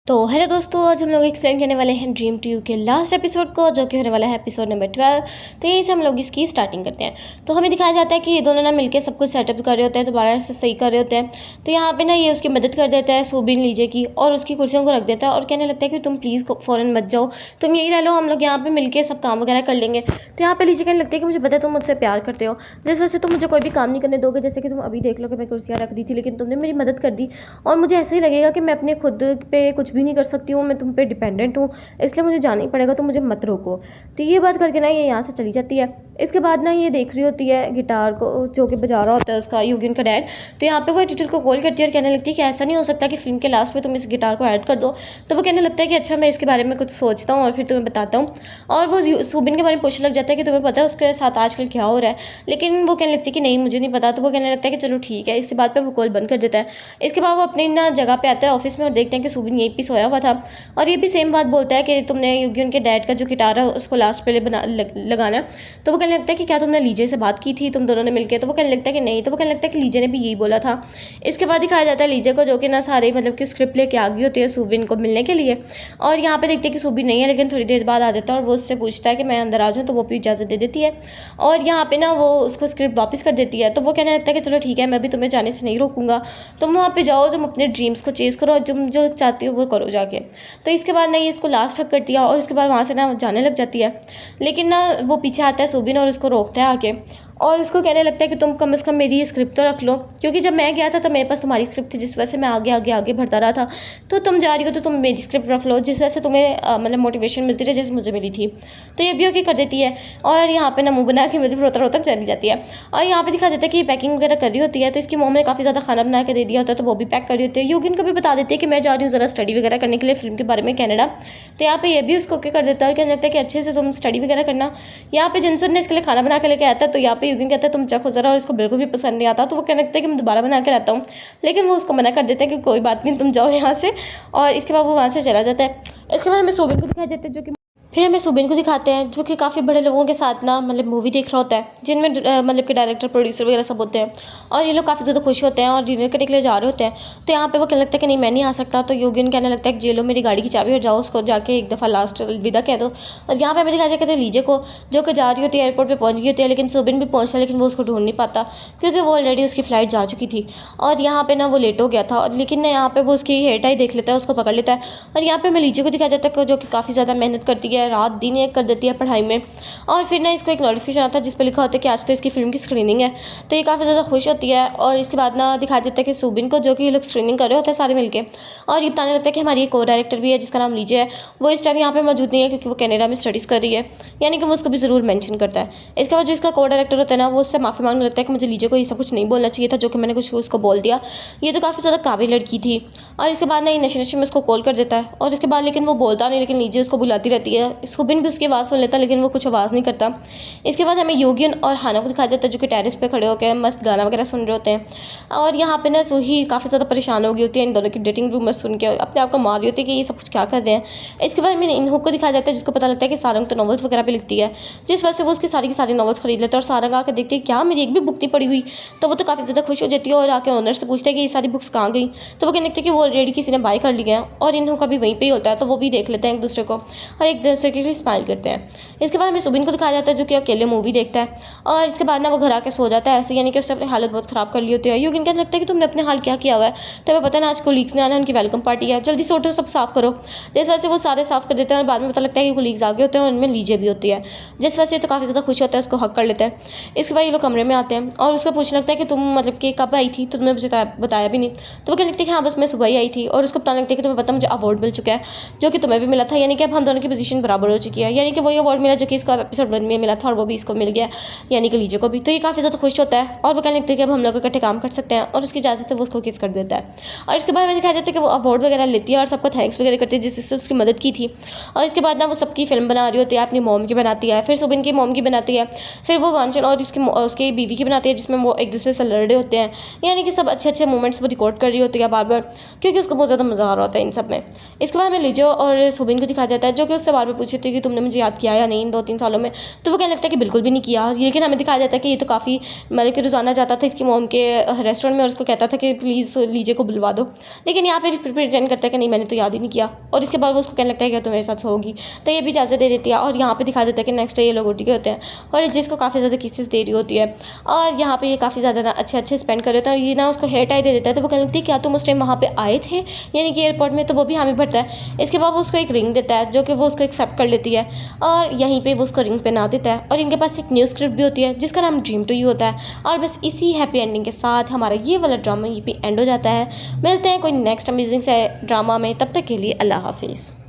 तो हेलो दोस्तों, आज हम लोग एक्सप्लेन करने वाले हैं ड्रीम ट्यूब के लास्ट एपिसोड को, जो कि होने वाला है एपिसोड नंबर 12। तो यहीं से हम लोग इसकी स्टार्टिंग करते हैं। तो हमें दिखाया जाता है कि ये दोनों ना मिलकर सब कुछ सेटअप कर रहे होते हैं, दोबारा से सही कर रहे होते हैं। तो यहाँ पे ना ये उसकी मदद कर देता है सूबिन लीजे की, और उसकी कुर्सियों को रख देता है और कहने लगता है कि तुम प्लीज़ फ़ौरन मत जाओ, तुम यही रह लो, हम लोग यहाँ पर मिलकर सब काम वगैरह कर लेंगे। तो यहाँ पर लीजे कहने लगती है कि मुझे पता है तुम मुझसे प्यार करते हो, जिस वजह से तुम मुझे कोई भी काम नहीं करने दोगे। जैसे कि तुम अभी देख लो कि मैं कुर्सियाँ रख दी थी, लेकिन तुमने मेरी मदद कर दी, और मुझे ऐसा ही लगेगा कि मैं अपने खुद पे कुछ भी नहीं कर सकती हूँ, तुम पे डिपेंडेंट हूँ, इसलिए मुझे जाना ही पड़ेगा, तो मुझे मत रोको। तो ये बात करके ना ये यहाँ से चली जाती है। इसके बाद ना ये देख रही होती है गिटार को, जो कि बजा रहा होता है उसका यूगिन का डैड। तो यहाँ पे वो एडिटर को कॉल करती है और कहने लगती है कि ऐसा नहीं हो सकता कि फिल्म के लास्ट में तुम इस गिटार को ऐड कर दो। तो वो कहने लगता है कि अच्छा, मैं इसके बारे में कुछ सोचता हूँ और फिर तुम्हें बताता हूँ। और वो सूबिन के बारे में पूछने लग जाता है कि तुम्हें पता है उसके साथ आजकल क्या हो रहा है, लेकिन वो कहने लगती है कि नहीं, मुझे नहीं पता। तो वो कहने लगता है कि चलो ठीक है। इसी बात पर वो कॉल बंद कर देता है। इसके बाद वो अपनी ना जगह पे आता है ऑफिस में, और देखते हैं कि सूबिन यहीं पे सोया हुआ था, और ये भी सेम बात बोलता है कि तुमने यूगिन के डैड का जो गिटार है उसको लास्ट पे लगाना। तो वो कहने लगता है कि क्या तुमने लीजे से बात की थी तुम दोनों ने मिलकर? तो वो कहने लगता है कि नहीं। तो वो कहने लगता है कि लीजे ने भी यही बोला था। इसके बाद दिखाया जाता है लीजे को, जो कि ना सारे मतलब कि स्क्रिप्ट लेके आ गई होती है सूबिन को मिलने के लिए। और यहाँ पे देखते हैं कि सूबिन नहीं है, लेकिन थोड़ी देर बाद आ जाता है और वो उससे पूछता है कि मैं अंदर आ जाऊँ, तो वो भी इजाज़त दे देती है। और यहाँ पे ना वो उसको स्क्रिप्ट वापस कर देती है। तो वो कहने लगता है कि चलो ठीक है, मैं भी तुम्हें जाने से नहीं रोकूंगा, तुम वहाँ पे जाओ, तुम अपने ड्रीम्स को चेज़ करो, तुम जो चाहती हो वो करो जाके। तो इसके बाद ना ये इसको लास्ट हक करती है, और उसके बाद वहाँ से ना जाने लग जाती है। लेकिन ना वो पीछे आता है सूबिन और उसको रोकता है आके, और उसको कहने लगता है कि तुम कम से कम मेरी ये स्क्रिप्ट तो रख लो, क्योंकि जब मैं गया था तो मेरे पास तुम्हारी स्क्रिप्ट थी, जिस वजह से मैं आगे आगे आगे बढ़ता रहा था। तो तुम जा रही हो तो तुम मेरी स्क्रिप्ट रख लो, जिस वजह से तुम्हें मतलब मोटिवेशन मिलती रहे, जैसे मुझे मिली थी। तो ये भी ओके कर देती है, और यहाँ पे ना मुँह बना के मतलब रोता रोता चली जाती है। और यहाँ पे दिखा जाता है कि पैकिंग वगैरह कर रही होती है। तो इसकी मॉम ने काफ़ी ज़्यादा खाना बना के दे दिया होता है, तो वो भी पैक कर रही होती है। यूगिन को भी बता देती है कि मैं जा रही हूँ ज़रा स्टडी वगैरह करने के लिए फिल्म के बारे में कनाडा। तो यहाँ पे ये भी उसको ओके कर देता है, और कहने लगता है कि अच्छे से तुम स्टडी वगैरह करना। यहाँ पे जिनसन ने इसके लिए खाना बना के लेके आता है, तो यहाँ पे यूगिन कहता है तुम चखो ज़रा, और इसको बिल्कुल भी पसंद नहीं आता। तो वो कहने लगता है कि मैं दोबारा बना के लाता हूँ, लेकिन वो उसको मना कर देते हैं कि कोई बात नहीं, तुम जाओ यहाँ से। और इसके बाद वो वहाँ से चला जाता है। इसके बाद हमें सूबिन को दिखाई देते हैं, जो कि फिर हमें सूबिन को दिखाते हैं, जो कि काफ़ी बड़े लोगों के साथ ना मतलब मूवी देख रहा होता है, जिनमें मतलब कि डायरेक्टर प्रोड्यूसर वगैरह सब होते हैं। और ये लोग काफ़ी ज़्यादा खुश होते हैं और डिनर करने के लिए जा रहे होते हैं। तो यहाँ पे वो कहने लगता है कि नहीं, मैं नहीं आ सकता। तो यूगिन कहने लगता है कि लो मेरी गाड़ी की चाबी, और जाओ उसको जाके एक दफ़ा लास्ट विदा कह दो। और यहाँ पे हमें दिखाया जाता है लीजे को, जो कि जा रही होती है, एयरपोर्ट पर पहुँच गई होती है, लेकिन सूबिन भी पहुँचता है, लेकिन वो उसको ढूंढ नहीं पाता, क्योंकि वो ऑलरेडी उसकी फ़्लाइट जा चुकी थी। और यहाँ पे ना वो लेट हो गया था, लेकिन ना यहाँ पे वो उसकी हेयर टाई देख लेता है, उसको पकड़ लेता है। और यहाँ पे हमें लीजे को दिखाया जाता है, जो कि काफ़ी ज़्यादा मेहनत करती है, रात दिन एक कर देती है पढ़ाई में। और फिर ना इसको एक नोटिफिकेशन आता है जिस पर लिखा होता है कि आज तो इसकी फिल्म की स्क्रीनिंग है। तो ये काफ़ी ज़्यादा खुश होती है। और इसके बाद ना दिखाया जाता है कि सूबिन को, जो कि ये लोग स्क्रीनिंग कर रहे होते हैं सारे मिलके, और ये बताने लगता है कि हमारी एक और डायरेक्टर भी है जिसका नाम लीजे है, वो इस टाइम यहाँ पे मौजूद नहीं है, क्योंकि वो कनाडा में स्टडीज़ कर रही है। यानी कि वो उसको भी ज़रूर मेंशन करता है। इसके बाद जो इसका को डायरेक्टर होता है ना, वो उससे माफ़ी मांगने लगता है कि मुझे लीजे को ये सब कुछ नहीं बोलना चाहिए था, जो कि मैंने कुछ उसको बोल दिया, ये तो काफ़ी ज़्यादा काबिल लड़की थी। और इसके बाद ना ये नशे नशे में उसको कॉल कर देता है, और इसके बाद लेकिन वो बोलता नहीं, लेकिन लीजे उसको बुलाती रहती है। सूबिन भी उसकी आवाज़ सुन लेता है, लेकिन वो कुछ आवाज़ नहीं करता। इसके बाद हमें यूगिन और हाना को दिखाया जाता है, जो कि टेरेस पे खड़े होकर मस्त गाना वगैरह सुन रहे होते हैं। और यहाँ पे ना सूही काफ़ी ज़्यादा परेशान हो गई होती है इन दोनों की डेटिंग रूमर सुन के, अपने आप को मार रही होती है कि ये सब कुछ क्या कर रहे हैं। इसके बाद हमें इनहुक को दिखाया जाता है, जिसको पता लगता है कि सारंग तो नॉवेल्स वगैरह भी लिखती है, जिस वजह से वो उसकी सारी की सारी नॉवेल्स खरीद लेता है। और सारंग आकर देखती है क्या मेरी एक भी बुक नहीं पड़ी हुई। तो वो तो काफ़ी ज़्यादा खुश हो जाती है, और आके ओनर से पूछते हैं कि ये सारी बुक्स कहाँ गई। तो वो कहने लगते हैं कि वो ऑलरेडी किसी ने बाय कर लिया है, और इनहुक का भी वहीं पर ही होता है। तो वो भी देख लेते हैं एक दूसरे को, और एक दूसरे के लिए स्माइल करते हैं। इसके बाद हमें सूबिन को दिखाया जाता है, जो कि अकेले मूवी देखता है। और इसके बाद ना वो घर आके सो जाता है ऐसे, यानी कि उसने अपनी हालत बहुत ख़राब कर ली होती है। यूगिन कहने लगता है कि तुमने अपने हाल क्या किया हुआ है, तुम्हें पता है ना आज कोलीग्स ने आना, उनकी वेलकम पार्टी है, जल्दी से उठो सब साफ़ करो। जिस वजह से वो सारे साफ़ कर देते हैं, और बाद में पता लगता है कि कोलीग्स आगे होते हैं और उनमें लीजे भी होती है, जिस वजह से तो काफ़ी ज़्यादा खुश होता है, उसको हक कर लेते हैं। इसके बाद ये लोग कमरे में आते हैं, और उसको पूछने लगता है कि तुम मतलब कि कब आई थी, तो तुम्हें बताया भी नहीं। तो वो कहने लगती है कि हाँ बस मैं सुबह ही आई थी। और उसको बताने लगता है कि तुम्हें पता मुझे अवार्ड मिल चुका है, जो कि तुम्हें भी मिला था, यानी कि अब हम दोनों की पोजीशन बराबर हो चुकी है। यानी कि वही अवार्ड मिला जो कि इसको एपिसोड 1 में मिला था, और वो भी इसको मिल गया, यानी कि लीजे को भी। तो ये काफ़ी ज़्यादा खुश होता है, और वो कहने लगता है कि अब हम लोग इकट्ठे काम कर सकते हैं, और उसकी इजाज़त से वो उसको किस कर देता है। और इसके बाद में दिखाया जाता है कि वो अवार्ड वगैरह लेती है और सबको थैंक्स वगैरह करती है, जिससे उसकी मदद की थी। और इसके बाद ना वो सबकी फिल्म बना रही होती है, अपनी मॉम की बनाती है, फिर सुबिन की मॉम की बनाती है, फिर वो कांचन और उसकी बीवी की बनाती है, जिसमें वो एक दूसरे से लड़ रहे होते हैं। यानी कि सब अच्छे अच्छे मोमेंट्स वो रिकॉर्ड कर रही होती है बार बार, क्योंकि उसको बहुत ज़्यादा मज़ा आ रहा होता है इन सब में। इसके बाद हमें लीजे और सुबिन को दिखाया जाता है, जो कि उससे बार बार पूछती थी कि तुमने मुझे याद किया या नहीं इन 2-3 सालों में, तो वो कहने लगता है कि बिल्कुल भी नहीं किया। लेकिन हमें दिखाया जाता है कि ये तो काफ़ी मतलब कि रोज़ाना जाता था इसकी मॉम के रेस्टोरेंट में और उसको कहता था कि प्लीज़ लीजे को बुलवा दो। लेकिन यहाँ पे प्रिटेंड करता है कि नहीं मैंने तो याद ही नहीं किया, और इसके बाद वो उसको कहने लगता है कि तो मेरे साथ सोओगी, तो ये भी इजाज़त दे देती है। और यहाँ पे दिखा देता है कि नेक्स्ट डे ये लोग उठ गए होते हैं और जिसको काफ़ी ज़्यादा किसेस दे रही होती है, और यहाँ पे ये काफ़ी ज़्यादा ना अच्छे स्पेंड कर रहे होते हैं। और ये ना उसको हेयर टाई दे देता है, तो वो कहने लगती है क्या तुम उस टाइम वहाँ पे आए थे यानी कि एयरपोर्ट में, तो वो भी हामी भरता है। इसके बाद वो उसको एक रिंग देता है जो कि वो उसको एक्सेप्ट कर लेती है, और यहीं पे वो उसको रिंग पहना देता है। और इनके पास एक न्यू स्क्रिप्ट भी होती है जिसका नाम ड्रीम टू यू होता है। और बस इसी हैप्पी एंडिंग के साथ हमारा ये वाला ड्रामा यहीं पे एंड हो जाता है। मिलते हैं कोई नेक्स्ट अमेजिंग से ड्रामा में, तब तक के लिए अल्लाह हाफिज़।